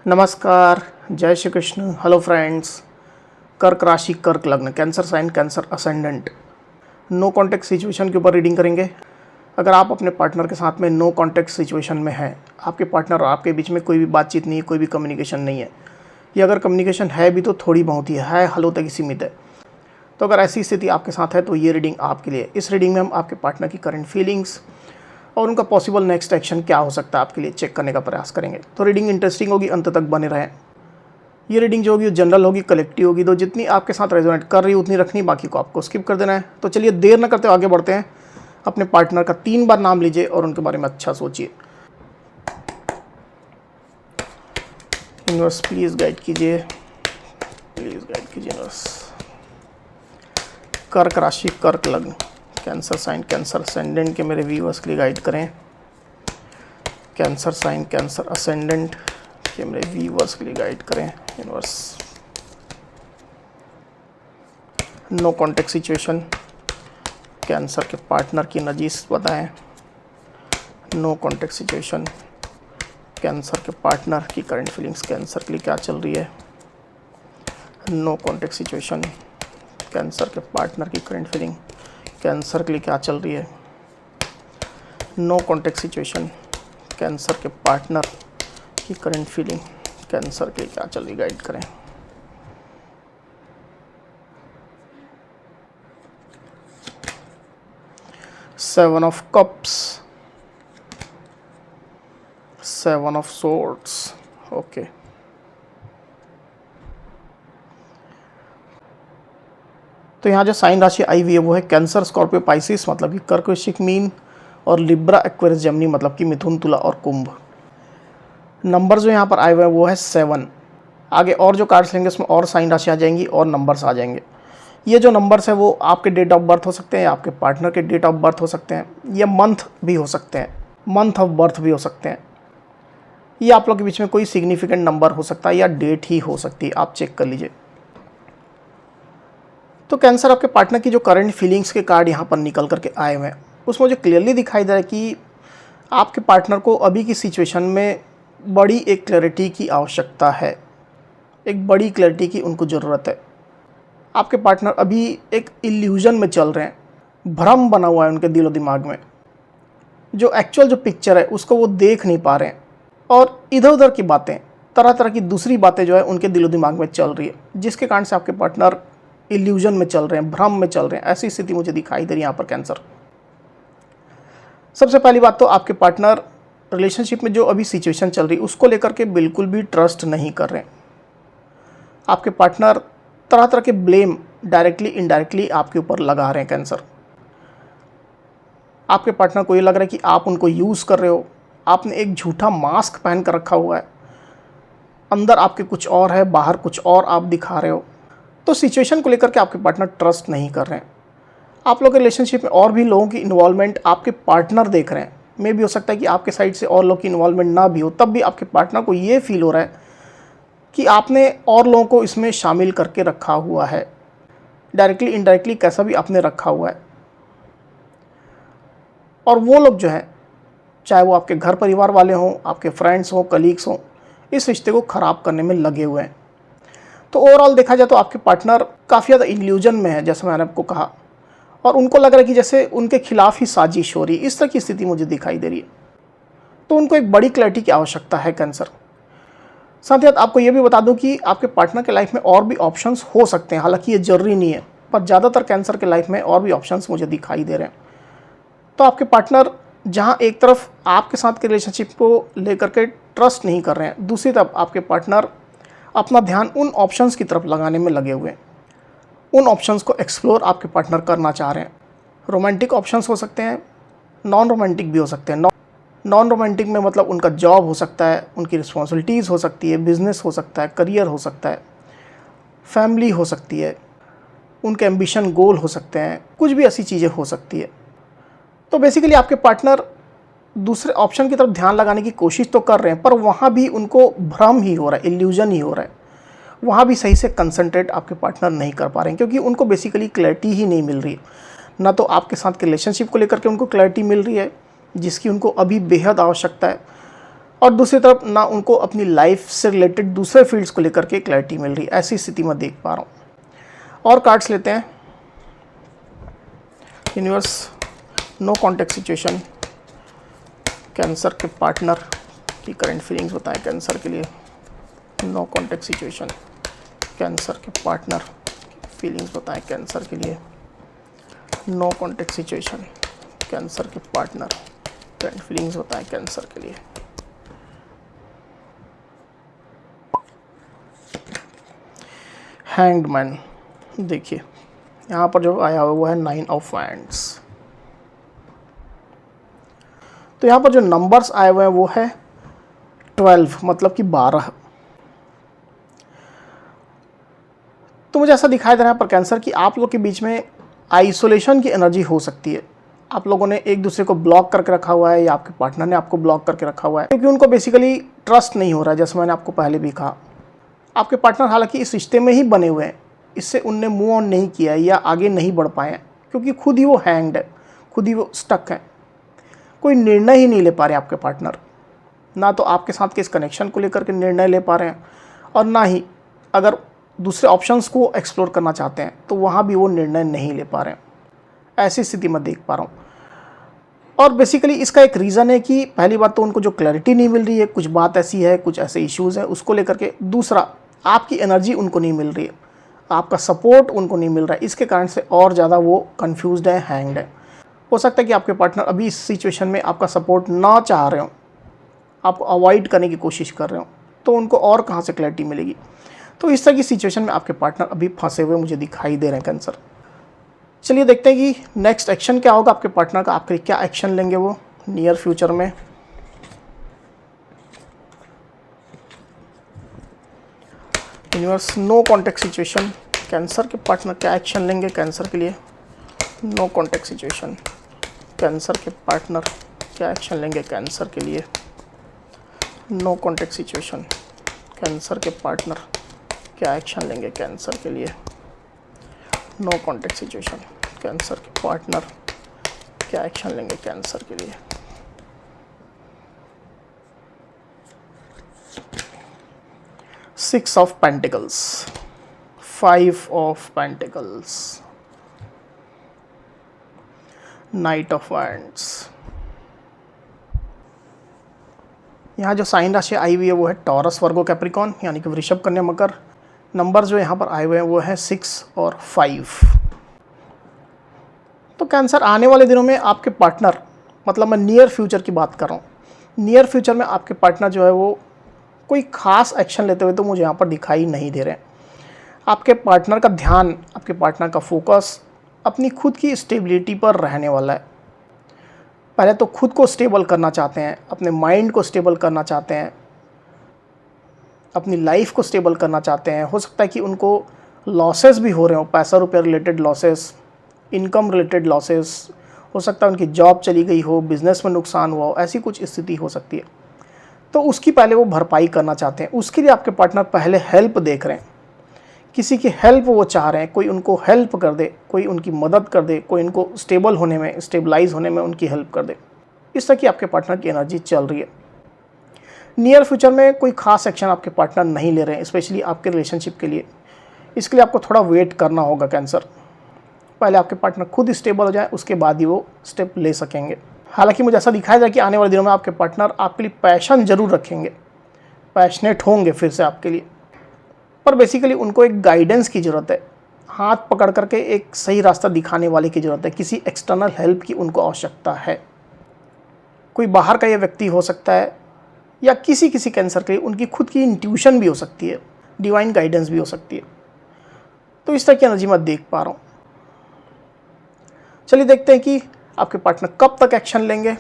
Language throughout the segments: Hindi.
नमस्कार, जय श्री कृष्ण। Hello friends. कर्क राशि, कर्क लग्न, cancer sign, cancer ascendant, no contact situation के ऊपर रीडिंग करेंगे। अगर आप अपने पार्टनर के साथ में नो कॉन्टैक्ट सिचुएशन में हैं, आपके पार्टनर और आपके बीच में कोई भी बातचीत नहीं है, कोई भी कम्युनिकेशन नहीं है, या अगर कम्युनिकेशन है भी तो थोड़ी बहुत ही है, हलो तक ही सीमित है, तो अगर ऐसी स्थिति आपके साथ है तो ये रीडिंग आपके लिए। इस रीडिंग में हम आपके पार्टनर की करंट फीलिंग्स और उनका पॉसिबल नेक्स्ट एक्शन क्या हो सकता है आपके लिए चेक करने का प्रयास करेंगे। तो रीडिंग इंटरेस्टिंग होगी, अंत तक बने रहें। ये रीडिंग जो होगी जनरल होगी, कलेक्टिव होगी, तो जितनी आपके साथ रेजोनेट कर रही है उतनी रखनी, बाकी को आपको स्किप कर देना है। तो चलिए देर न करते आगे बढ़ते हैं। अपने पार्टनर का 3 बार नाम लीजिए और उनके बारे में अच्छा सोचिए। यूनिवर्स प्लीज़ गाइड कीजिए, प्लीज़ गाइड कीजिए यूनिवर्स। कर्क राशि, कर्क लग्न, कैंसर साइन, कैंसर असेंडेंट के मेरे व्यूअर्स के लिए गाइड करें। कैंसर साइन, कैंसर असेंडेंट के मेरे व्यूअर्स के लिए गाइड करें universe. No contact situation, cancer के पार्टनर की नजीस बताएं। नो कॉन्टैक्ट सिचुएशन, कैंसर के पार्टनर की करंट फीलिंग्स कैंसर के लिए क्या चल रही है। नो कॉन्टैक्ट सिचुएशन, कैंसर के पार्टनर की करंट फीलिंग कैंसर के लिए क्या चल रही है। नो कॉन्टैक्ट सिचुएशन, कैंसर के पार्टनर की करंट फीलिंग कैंसर के लिए क्या चल रही है, गाइड करें। Seven of cups, seven of swords, okay. तो यहाँ जो साइन राशि आई हुई है वो है कैंसर, स्कॉर्पियो, पाइसिस मतलब कि कर्क, वृश्चिक, मीन, और लिब्रा, एक्वेरियस, जेमिनी मतलब कि मिथुन, तुला और कुंभ। नंबर जो यहाँ पर आए हुए हैं वो है 7। आगे और जो कार्ड्स लेंगे उसमें और साइन राशि आ जाएंगी और नंबर्स आ जाएंगे। ये जो नंबर्स हैं वो आपके डेट ऑफ बर्थ हो सकते हैं, आपके पार्टनर के डेट ऑफ बर्थ हो सकते हैं, या मंथ भी हो सकते हैं, मंथ ऑफ बर्थ भी हो सकते हैं। ये आप लोग के बीच में कोई सिग्निफिकेंट नंबर हो सकता है या डेट ही हो सकती है, आप चेक कर लीजिए। तो कैंसर, आपके पार्टनर की जो करंट फीलिंग्स के कार्ड यहाँ पर निकल करके आए हुए हैं उसमें मुझे क्लियरली दिखाई दे रहा है कि आपके पार्टनर को अभी की सिचुएशन में बड़ी एक क्लैरिटी की आवश्यकता है, एक बड़ी क्लैरिटी की उनको ज़रूरत है। आपके पार्टनर अभी एक इल्यूजन में चल रहे हैं, भ्रम बना हुआ है उनके दिलो दिमाग में, जो एक्चुअल जो पिक्चर है उसको वो देख नहीं पा रहे हैं, और इधर उधर की बातें, तरह तरह की दूसरी बातें जो है उनके दिलो दिमाग में चल रही है, जिसके कारण से आपके पार्टनर इल्यूजन में चल रहे हैं, भ्रम में चल रहे हैं। ऐसी स्थिति मुझे दिखाई दे रही है यहाँ पर कैंसर। सबसे पहली बात तो आपके पार्टनर रिलेशनशिप में जो अभी सिचुएशन चल रही है उसको लेकर के बिल्कुल भी ट्रस्ट नहीं कर रहे हैं। आपके पार्टनर तरह तरह के ब्लेम डायरेक्टली इनडायरेक्टली आपके ऊपर लगा रहे हैं कैंसर। आपके पार्टनर को ये लग रहा है कि आप उनको यूज़ कर रहे हो, आपने एक झूठा मास्क पहन कर रखा हुआ है, अंदर आपके कुछ और है, बाहर कुछ और आप दिखा रहे हो। तो सिचुएशन को लेकर के आपके पार्टनर ट्रस्ट नहीं कर रहे हैं। आप लोग के रिलेशनशिप में और भी लोगों की इन्वॉल्वमेंट आपके पार्टनर देख रहे हैं। मे भी हो सकता है कि आपके साइड से और लोग की इन्वॉल्वमेंट ना भी हो, तब भी आपके पार्टनर को ये फील हो रहा है कि आपने और लोगों को इसमें शामिल करके रखा हुआ है, डायरेक्टली इनडायरेक्टली कैसा भी आपने रखा हुआ है। और वो लोग जो हैं, चाहे वो आपके घर परिवार वाले हों, आपके फ्रेंड्स हों, कलीग्स हों, इस रिश्ते को ख़राब करने में लगे हुए हैं। तो ओवरऑल देखा जाए तो आपके पार्टनर काफ़ी ज़्यादा इल्यूजन में है, जैसे मैंने आपको कहा, और उनको लग रहा है कि जैसे उनके खिलाफ ही साजिश हो रही है। इस तरह की स्थिति मुझे दिखाई दे रही है। तो उनको एक बड़ी क्लैरिटी की आवश्यकता है कैंसर। साथ ही साथ आपको ये भी बता दूं कि आपके पार्टनर के लाइफ में और भी ऑप्शंस हो सकते हैं, हालांकि ये जरूरी नहीं है, पर ज़्यादातर कैंसर के लाइफ में और भी ऑप्शंस मुझे दिखाई दे रहे हैं। तो आपके पार्टनर जहाँ एक तरफ आपके साथ के रिलेशनशिप को लेकर के ट्रस्ट नहीं कर रहे हैं, दूसरी तरफ आपके पार्टनर अपना ध्यान उन ऑप्शंस की तरफ लगाने में लगे हुए हैं। उन ऑप्शंस को एक्सप्लोर आपके पार्टनर करना चाह रहे हैं। रोमांटिक ऑप्शंस हो सकते हैं, नॉन रोमांटिक भी हो सकते हैं। नॉन रोमांटिक में मतलब उनका जॉब हो सकता है, उनकी रिस्पॉन्सिबिलिटीज़ हो सकती है, बिजनेस हो सकता है, करियर हो सकता है, फैमिली हो सकती है, उनके एम्बिशन गोल हो सकते हैं, कुछ भी ऐसी चीज़ें हो सकती है। तो बेसिकली आपके पार्टनर दूसरे ऑप्शन की तरफ ध्यान लगाने की कोशिश तो कर रहे हैं, पर वहाँ भी उनको भ्रम ही हो रहा है, इल्यूजन ही हो रहा है। वहाँ भी सही से कंसंट्रेट आपके पार्टनर नहीं कर पा रहे हैं, क्योंकि उनको बेसिकली क्लैरिटी ही नहीं मिल रही है। ना तो आपके साथ के रिलेशनशिप को लेकर के उनको क्लैरिटी मिल रही है, जिसकी उनको अभी बेहद आवश्यकता है, और दूसरी तरफ ना उनको अपनी लाइफ से रिलेटेड दूसरे फील्ड्स को लेकर के क्लैरिटी मिल रही, ऐसी स्थिति मैं देख पा रहा हूँ। और कार्ड्स लेते हैं। Universe, no contact situation, cancer के पार्टनर की करंट फीलिंग्स बताएं कैंसर के लिए। नो कॉन्टेक्ट सिचुएशन, कैंसर के पार्टनर फीलिंग्स बताएं कैंसर के लिए। नो कॉन्टेक्ट सिचुएशन, कैंसर के पार्टनर करंट फीलिंग्स बताएं कैंसर के लिए। हैंग्ड मैन, देखिए यहाँ पर जो आया हुआ वो है 9 ऑफ वैंड्स। तो यहाँ पर जो नंबर्स आए हुए हैं वो है 12, मतलब कि 12। तो मुझे ऐसा दिखाई दे रहा है पर कैंसर की आप लोग के बीच में आइसोलेशन की एनर्जी हो सकती है। आप लोगों ने एक दूसरे को ब्लॉक करके रखा हुआ है या आपके पार्टनर ने आपको ब्लॉक करके रखा हुआ है, क्योंकि उनको बेसिकली ट्रस्ट नहीं हो रहा है। जैसे मैंने आपको पहले भी कहा, आपके पार्टनर हालांकि इस रिश्ते में ही बने हुए हैं, इससे उनने मूव ऑन नहीं किया या आगे नहीं बढ़ पाए हैं, क्योंकि खुद ही वो हैंग्ड है, खुद ही वो स्टक है। कोई निर्णय ही नहीं ले पा रहे आपके पार्टनर, ना तो आपके साथ के इस कनेक्शन को लेकर के निर्णय ले पा रहे हैं, और ना ही अगर दूसरे ऑप्शंस को एक्सप्लोर करना चाहते हैं तो वहाँ भी वो निर्णय नहीं ले पा रहे हैं। ऐसी स्थिति मैं देख पा रहा हूँ। और बेसिकली इसका एक रीज़न है कि पहली बात तो उनको जो क्लैरिटी नहीं मिल रही है, कुछ बात ऐसी है, कुछ ऐसे इश्यूज़ हैं उसको लेकर के। दूसरा, आपकी एनर्जी उनको नहीं मिल रही है, आपका सपोर्ट उनको नहीं मिल रहा है, इसके कारण से और ज़्यादा वो कन्फ्यूज़ड है, हैंग्ड है। हो सकता है कि आपके पार्टनर अभी इस सिचुएशन में आपका सपोर्ट ना चाह रहे हो, आपको अवॉइड करने की कोशिश कर रहे हो, तो उनको और कहाँ से क्लैरिटी मिलेगी। तो इस तरह की सिचुएशन में आपके पार्टनर अभी फंसे हुए मुझे दिखाई दे रहे हैं कैंसर। चलिए देखते हैं कि नेक्स्ट एक्शन क्या होगा आपके पार्टनर का, आपके क्या एक्शन लेंगे वो नियर फ्यूचर में। Universe, no contact situation, cancer के पार्टनर क्या एक्शन लेंगे कैंसर के लिए। नो कॉन्टेक्ट सिचुएशन, कैंसर के पार्टनर क्या एक्शन लेंगे कैंसर के लिए। नो कॉन्टेक्ट सिचुएशन, कैंसर के पार्टनर क्या एक्शन लेंगे कैंसर के लिए। नो कॉन्टेक्ट सिचुएशन, कैंसर के पार्टनर क्या एक्शन लेंगे कैंसर के लिए। Six of pentacles, 5 of pentacles, knight of wands. यहाँ जो साइन राशि आई हुई है वो है टॉरस, वर्गो, कैप्रिकॉन, यानी कि वृषभ, कन्या, मकर। नंबर जो यहाँ पर आए हुए हैं वो है 6 और 5। तो कैंसर आने वाले दिनों में आपके पार्टनर, मतलब मैं नियर फ्यूचर की बात कर रहा हूँ, नियर फ्यूचर में आपके पार्टनर जो है वो कोई ख़ास एक्शन लेते हुए तो मुझे यहाँ पर दिखाई नहीं दे रहे हैं। आपके पार्टनर का ध्यान, आपके पार्टनर का फोकस अपनी खुद की स्टेबिलिटी पर रहने वाला है। पहले तो खुद को स्टेबल करना चाहते हैं, अपने माइंड को स्टेबल करना चाहते हैं, अपनी लाइफ को स्टेबल करना चाहते हैं। हो सकता है कि उनको लॉसेस भी हो रहे हो, पैसा रुपया related losses, income related losses, हो सकता है उनकी जॉब चली गई हो, बिजनेस में नुकसान हुआ हो, ऐसी कुछ स्थिति हो सकती है। तो उसकी पहले वो भरपाई करना चाहते हैं। उसके लिए आपके पार्टनर पहले हेल्प देख रहे हैं, किसी की हेल्प वो चाह रहे हैं, कोई उनको हेल्प कर दे, कोई उनकी मदद कर दे, कोई उनको स्टेबल होने में, स्टेबलाइज होने में उनकी हेल्प कर दे। इस तरह की आपके पार्टनर की एनर्जी चल रही है। नियर फ्यूचर में कोई खास एक्शन आपके पार्टनर नहीं ले रहे हैं, स्पेशली आपके रिलेशनशिप के लिए। इसके लिए आपको थोड़ा वेट करना होगा कैंसर। पहले आपके पार्टनर खुद स्टेबल हो जाए, उसके बाद ही वो स्टेप ले सकेंगे। हालांकि मुझे ऐसा दिखाई दे कि आने वाले दिनों में आपके पार्टनर आपके लिए पैशन ज़रूर रखेंगे, पैशनेट होंगे फिर से आपके लिए, पर बेसिकली उनको एक गाइडेंस की ज़रूरत है, हाथ पकड़ करके एक सही रास्ता दिखाने वाले की ज़रूरत है। किसी एक्सटर्नल हेल्प की उनको आवश्यकता है। कोई बाहर का ये व्यक्ति हो सकता है, या किसी कैंसर के लिए उनकी खुद की इंट्यूशन भी हो सकती है, डिवाइन गाइडेंस भी हो सकती है। तो इस तरह की एनर्जी मैं देख पा रहा हूँ। चलिए देखते हैं कि आपके पार्टनर कब तक एक्शन लेंगे।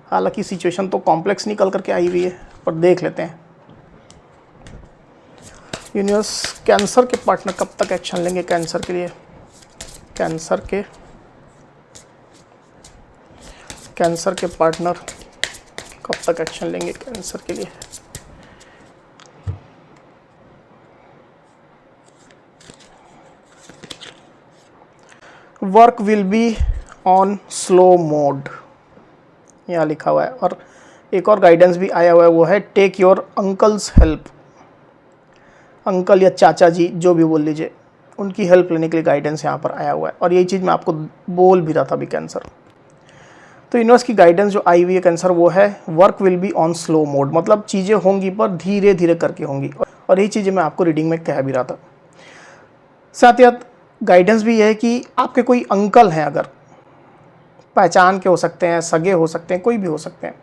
हालांकि सिचुएशन तो कॉम्प्लेक्स निकल करके आई हुई है, पर देख लेते हैं। यूनिवर्स, कैंसर के पार्टनर कब तक एक्शन लेंगे कैंसर के लिए। कैंसर के पार्टनर कब तक एक्शन लेंगे कैंसर के लिए। Work will be on slow mode, यहाँ लिखा हुआ है। और एक और गाइडेंस भी आया हुआ है, वो है take your uncle's help. Uncle या चाचा जी जो भी बोल लीजिए, उनकी हेल्प लेने के लिए गाइडेंस यहाँ पर आया हुआ है। और यही चीज़ मैं आपको बोल भी रहा था अभी कैंसर। तो यूनिवर्स की गाइडेंस जो आई हुई है कैंसर, वो है work will be on slow mode, मतलब चीज़ें होंगी पर धीरे धीरे करके होंगी। और यही चीज़ें मैं आपको रीडिंग में कह भी रहा था। साथ ही साथ गाइडेंस भी है कि आपके कोई अंकल हैं, अगर पहचान के हो सकते हैं, सगे हो सकते हैं, कोई भी हो सकते हैं,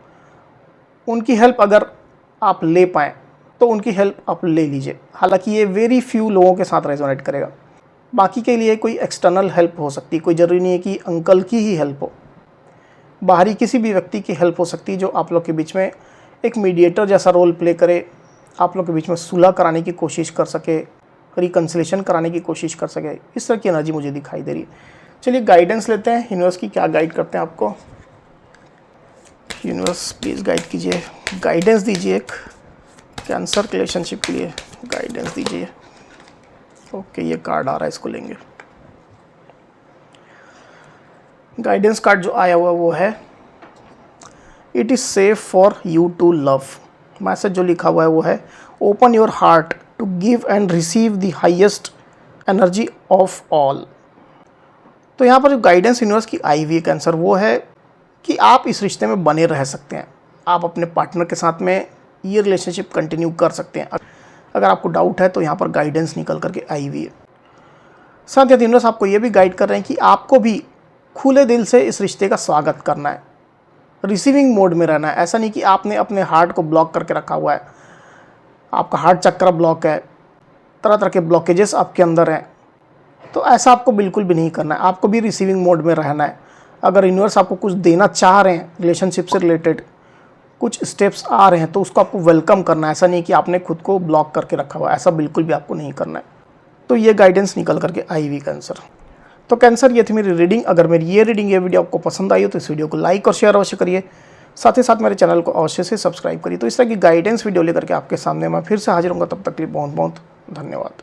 उनकी हेल्प अगर आप ले पाएँ तो उनकी हेल्प आप ले लीजिए। हालांकि ये वेरी फ्यू लोगों के साथ रेजोनेट करेगा, बाकी के लिए कोई एक्सटर्नल हेल्प हो सकती है। कोई ज़रूरी नहीं है कि अंकल की ही हेल्प हो, बाहरी किसी भी व्यक्ति की हेल्प हो सकती है जो आप लोग के बीच में एक मीडिएटर जैसा रोल प्ले करे, आप लोग के बीच में सुलह कराने की कोशिश कर सके, रिकन्सिलेशन कराने की कोशिश कर सके। इस तरह की एनर्जी मुझे दिखाई दे रही है। चलिए गाइडेंस लेते हैं, यूनिवर्स की क्या गाइड करते हैं आपको। यूनिवर्स प्लीज़ गाइड कीजिए, गाइडेंस दीजिए एक कैंसर रिलेशनशिप के लिए, गाइडेंस दीजिए। ओके, ये कार्ड आ रहा है, इसको लेंगे। गाइडेंस कार्ड जो आया हुआ वो है it is safe for you to love. Message जो लिखा हुआ है वो है open your heart to give and receive the highest energy of all. तो यहाँ पर जो गाइडेंस यूनिवर्स की आई हुई है कैंसर, वो है कि आप इस रिश्ते में बने रह सकते हैं। आप अपने पार्टनर के साथ में ये रिलेशनशिप कंटिन्यू कर सकते हैं। अगर आपको डाउट है तो यहाँ पर गाइडेंस निकल करके आई हुई है। साथ ही यूनिवर्स आपको ये भी गाइड कर रहे हैं कि आपको भी खुले दिल से इस रिश्ते का स्वागत करना है, रिसीविंग मोड में रहना है। ऐसा नहीं कि आपने अपने हार्ट को ब्लॉक करके रखा हुआ है, आपका हार्ट चक्र ब्लॉक है, तरह तरह के ब्लॉकेजेस आपके अंदर हैं, तो ऐसा आपको बिल्कुल भी नहीं करना है। आपको भी रिसीविंग मोड में रहना है। अगर यूनिवर्स आपको कुछ देना चाह रहे हैं, रिलेशनशिप से रिलेटेड कुछ स्टेप्स आ रहे हैं, तो उसको आपको वेलकम करना है। ऐसा नहीं कि आपने खुद को ब्लॉक करके रखा हुआ है, ऐसा बिल्कुल भी आपको नहीं करना है। तो ये गाइडेंस निकल करके आई हुई कैंसर। तो कैंसर, ये थी मेरी रीडिंग। अगर मेरी ये वीडियो आपको पसंद आई हो तो इस वीडियो को लाइक और शेयर अवश्य करिए। साथ ही साथ मेरे चैनल को अवश्य से सब्सक्राइब करिए। तो इस तरह की गाइडेंस वीडियो लेकर के आपके सामने मैं फिर से हाजिर होऊंगा। तब तक के लिए बहुत बहुत धन्यवाद।